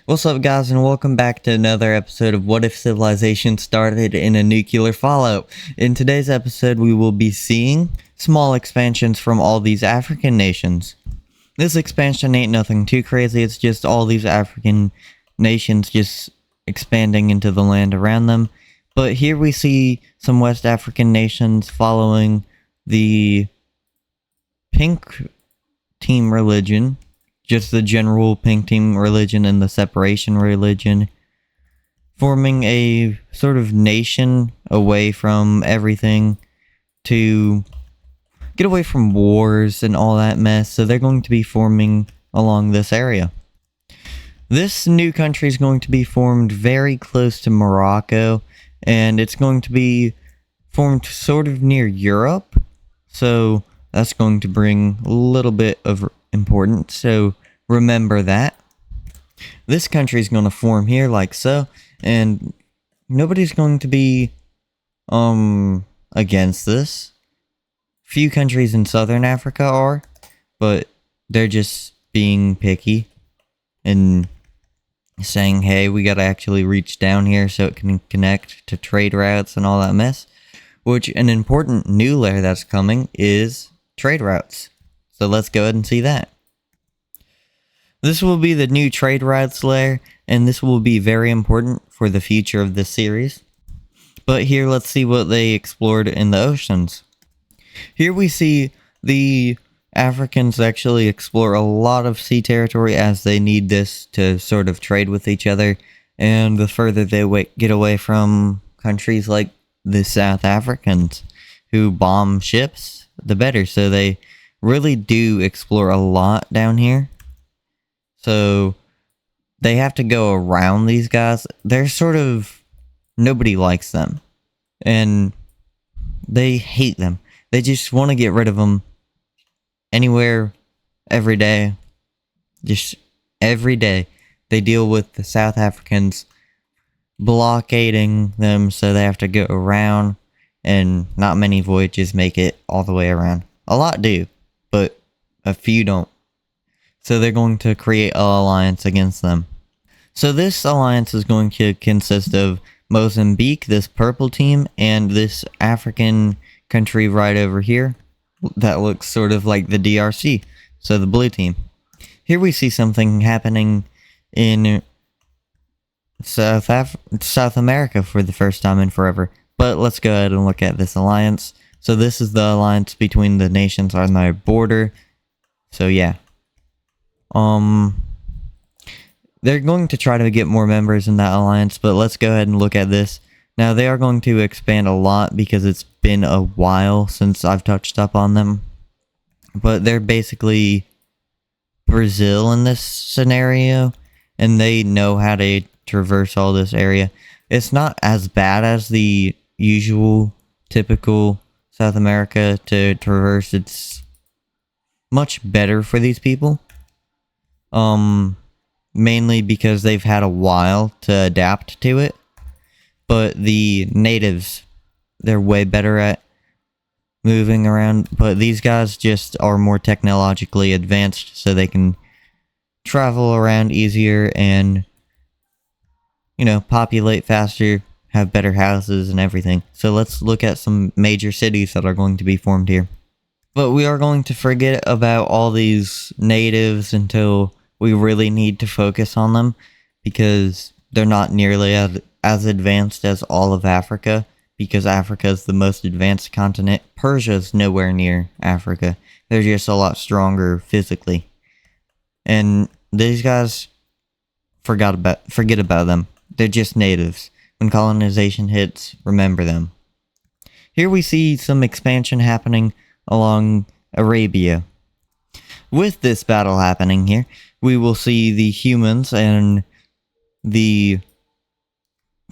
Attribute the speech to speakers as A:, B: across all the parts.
A: What's up, guys, and welcome back to another episode of What If Civilization Started in a Nuclear Fallout. In today's episode, we will be seeing small expansions from all these African nations. This expansion ain't nothing too crazy, it's just all these African nations just expanding into the land around them. But here we see some West African nations following the Pink Team religion. Just the general Pink Team religion and the separation religion, forming a sort of nation away from everything to get away from wars and all that mess. So they're going to be forming along this area. This new country is going to be formed very close to Morocco, and it's going to be formed sort of near Europe. So that's going to bring a little bit of importance. So remember that. This country is going to form here like so, and nobody's going to be against this. Few countries in southern Africa are, but they're just being picky and saying, hey, we gotta actually reach down here so it can connect to trade routes and all that mess. Which, an important new layer that's coming is trade routes. So let's go ahead and see that. This will be the new trade routes layer, and this will be very important for the future of this series. But here, let's see what they explored in the oceans. Here we see the Africans actually explore a lot of sea territory as they need this to sort of trade with each other. And the further they get away from countries like the South Africans who bomb ships, the better. So they really do explore a lot down here. So they have to go around these guys. They're sort of, nobody likes them. And they hate them. They just want to get rid of them anywhere, every day. Just every day. They deal with the South Africans blockading them, so they have to go around. And not many voyages make it all the way around. A lot do, but a few don't. So they're going to create an alliance against them. So this alliance is going to consist of Mozambique, this purple team, and this African country right over here that looks sort of like the DRC, so the blue team. Here we see something happening in South America for the first time in forever. But let's go ahead and look at this alliance. So this is the alliance between the nations on their border. So yeah. They're going to try to get more members in that alliance, but let's go ahead and look at this. Now, they are going to expand a lot because it's been a while since I've touched up on them. But they're basically Brazil in this scenario, and they know how to traverse all this area. It's not as bad as the usual, typical South America to traverse. It's much better for these people. Mainly because they've had a while to adapt to it. But the natives, they're way better at moving around. But these guys just are more technologically advanced, so they can travel around easier and, populate faster, have better houses and everything. So let's look at some major cities that are going to be formed here. But we are going to forget about all these natives until we really need to focus on them, because they're not nearly as advanced as all of Africa, because Africa is the most advanced continent. Persia's nowhere near Africa. They're just a lot stronger physically. And these guys, forget about them. They're just natives. When colonization hits, remember them. Here we see some expansion happening along Arabia. With this battle happening here, we will see the humans and the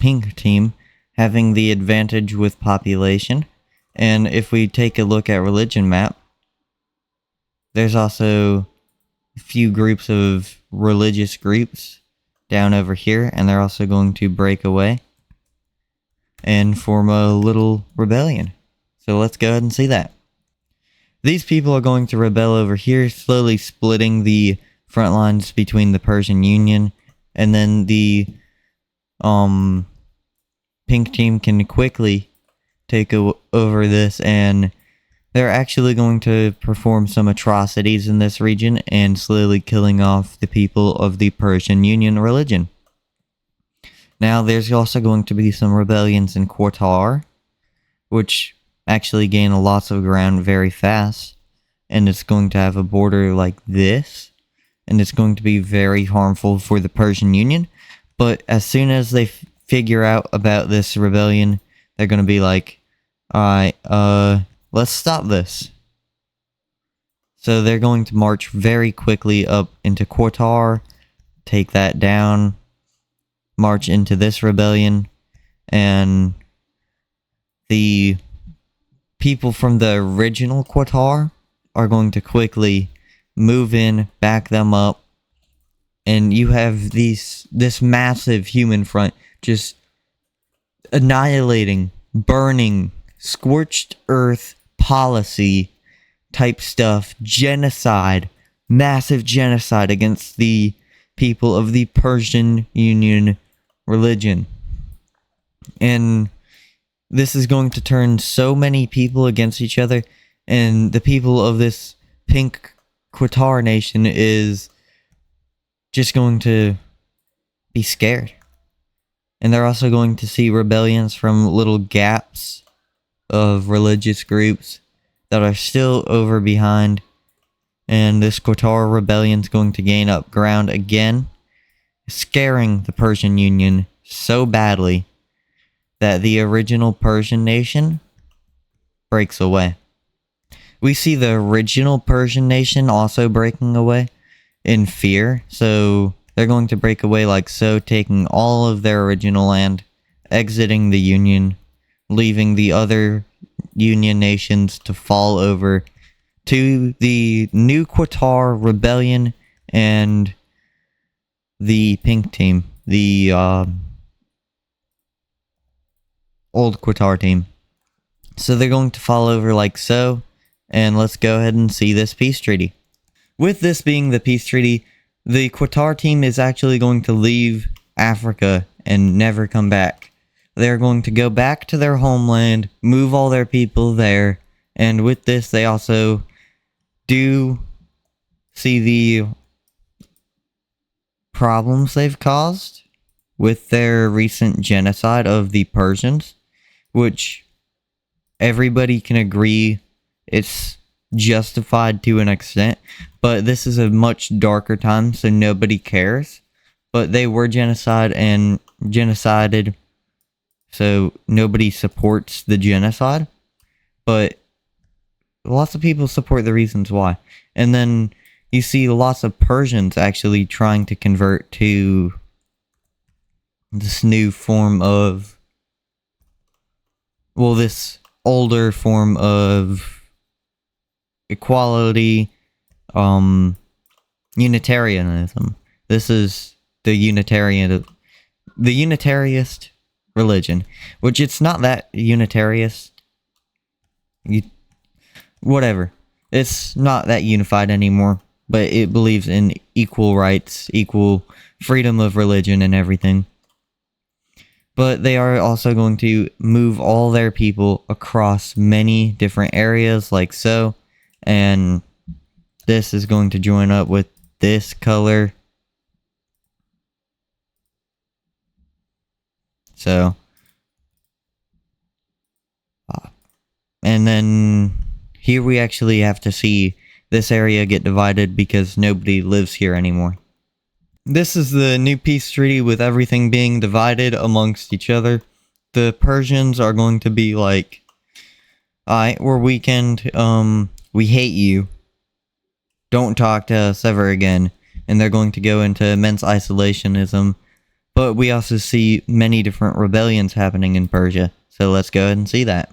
A: pink team having the advantage with population. And if we take a look at religion map, there's also a few groups of religious groups down over here, and they're also going to break away and form a little rebellion. So let's go ahead and see that. These people are going to rebel over here, slowly splitting the front lines between the Persian Union and then the pink team can quickly take over this, and they're actually going to perform some atrocities in this region and slowly killing off the people of the Persian Union religion. Now, there's also going to be some rebellions in Qatar, which actually gain lots of ground very fast, and it's going to have a border like this, and it's going to be very harmful for the Persian Union. But as soon as they figure out about this rebellion, they're going to be like, alright, let's stop this. So they're going to march very quickly up into Qatar, take that down, march into this rebellion, and the people from the original Qatar are going to quickly move in, back them up, and you have this massive human front just annihilating, burning, scorched earth policy type stuff, genocide, massive genocide against the people of the Persian Union religion. And this is going to turn so many people against each other, and the people of this pink Qatar nation is just going to be scared. And they're also going to see rebellions from little gaps of religious groups that are still over behind. And this Qatar rebellion is going to gain up ground again, scaring the Persian Union so badly that the original Persian nation breaks away. We see the original Persian nation also breaking away in fear, so they're going to break away like so, taking all of their original land, exiting the Union, leaving the other Union nations to fall over to the new Qatar rebellion and the pink team, the old Qatar team. So they're going to fall over like so, and let's go ahead and see this peace treaty. With this being the peace treaty, the Qatar team is actually going to leave Africa and never come back. They're going to go back to their homeland, move all their people there, and with this they also do see the problems they've caused with their recent genocide of the Persians, which everybody can agree it's justified to an extent, but this is a much darker time, so nobody cares. But they were genocided, so nobody supports the genocide, but lots of people support the reasons why. And then you see lots of Persians actually trying to convert to this new form of, well, this older form of equality, Unitarianism. This is the Unitarist religion, which it's not that Unitarist. Whatever. It's not that unified anymore, but it believes in equal rights, equal freedom of religion and everything. But they are also going to move all their people across many different areas like so, and this is going to join up with this color. So, and then here we actually have to see this area get divided because nobody lives here anymore. This is the new peace treaty with everything being divided amongst each other. The Persians are going to be like, alright, we're weakened, we hate you. Don't talk to us ever again. And they're going to go into immense isolationism. But we also see many different rebellions happening in Persia. So let's go ahead and see that.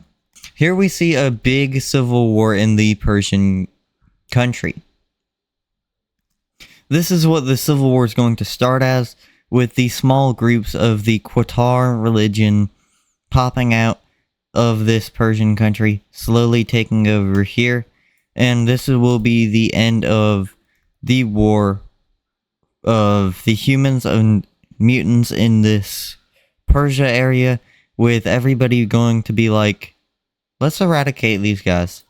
A: Here we see a big civil war in the Persian country. This is what the civil war is going to start as, with the small groups of the Qatar religion popping out of this Persian country, slowly taking over here. And this will be the end of the war of the humans and mutants in this Persia area, with everybody going to be like, let's eradicate these guys.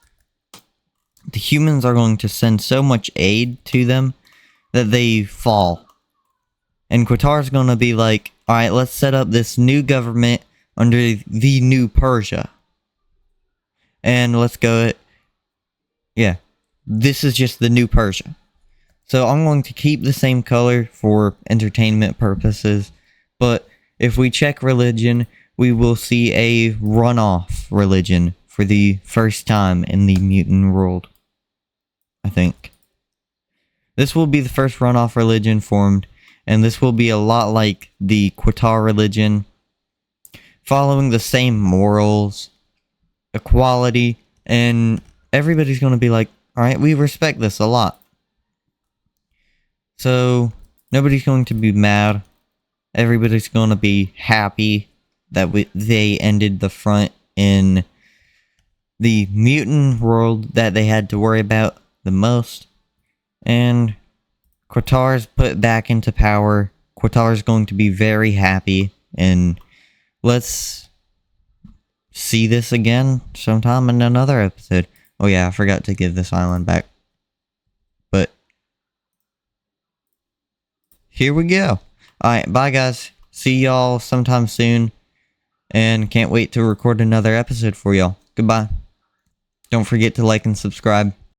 A: The humans are going to send so much aid to them that they fall. And Qatar's going to be like, alright, let's set up this new government under the new Persia. And let's go, yeah, this is just the new Persia. So I'm going to keep the same color for entertainment purposes, but if we check religion, we will see a runoff religion for the first time in the mutant world, I think. This will be the first runoff religion formed, and this will be a lot like the Qatar religion, following the same morals, equality, and everybody's going to be like, alright, we respect this a lot. So, nobody's going to be mad. Everybody's going to be happy that they ended the front in the mutant world that they had to worry about the most. And Qatar's put back into power. Qatar's going to be very happy. And let's see this again sometime in another episode. Oh yeah, I forgot to give this island back. But here we go. Alright, bye guys. See y'all sometime soon. And can't wait to record another episode for y'all. Goodbye. Don't forget to like and subscribe.